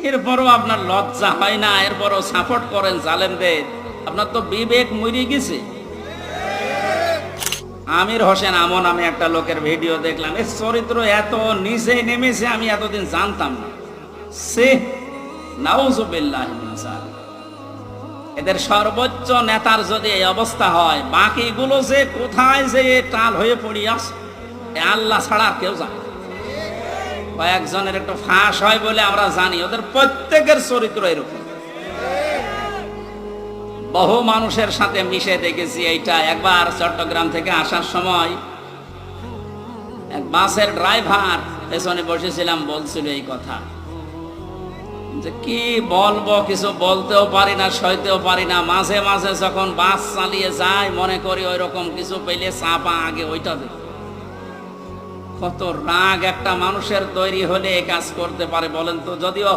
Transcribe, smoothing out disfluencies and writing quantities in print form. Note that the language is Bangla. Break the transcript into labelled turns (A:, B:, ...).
A: এরপরও আপনার লজ্জা হয় না, এরপরও সাপোর্ট করেন জালেমদের। আপনার তো বিবেক মরে গেছে। আমির হোসেন আমন, আমি একটা লোকের ভিডিও দেখলাম, এর চরিত্র এত নিচে নেমেছে আমি এতদিন জানতাম না। সে নাউজুবিল্লাহ মিন যালিক। এদের সর্বোচ্চ নেতার যদি এই অবস্থা হয়, বাকিগুলো যে কোথায় যে টাল হয়ে পড়ি আছে আল্লাহ ছাড়া কেউ জানে। কয়েকজনের একটু ফাঁস হয় বলে আমরা জানি, ওদের প্রত্যেকের চরিত্র এরকম। বহু মানুষের সাথে মিশে দেখেছি এইটা। একবার চট্টগ্রাম থেকে আসার সময় এক বাসের ড্রাইভার, পেছনে বসেছিলাম, বলছিল এই কথা যে কি বলবো, কিছু বলতেও পারি না, সইতেও পারি না। মাঝে মাঝে যখন বাস চালিয়ে যায় মনে করি ওই রকম কিছু পেলে চাপা আগে ওইটা দেব। কত রাগ একটা মানুষের তৈরি হলে এই কাজ করতে পারে বলেন তো? যদিও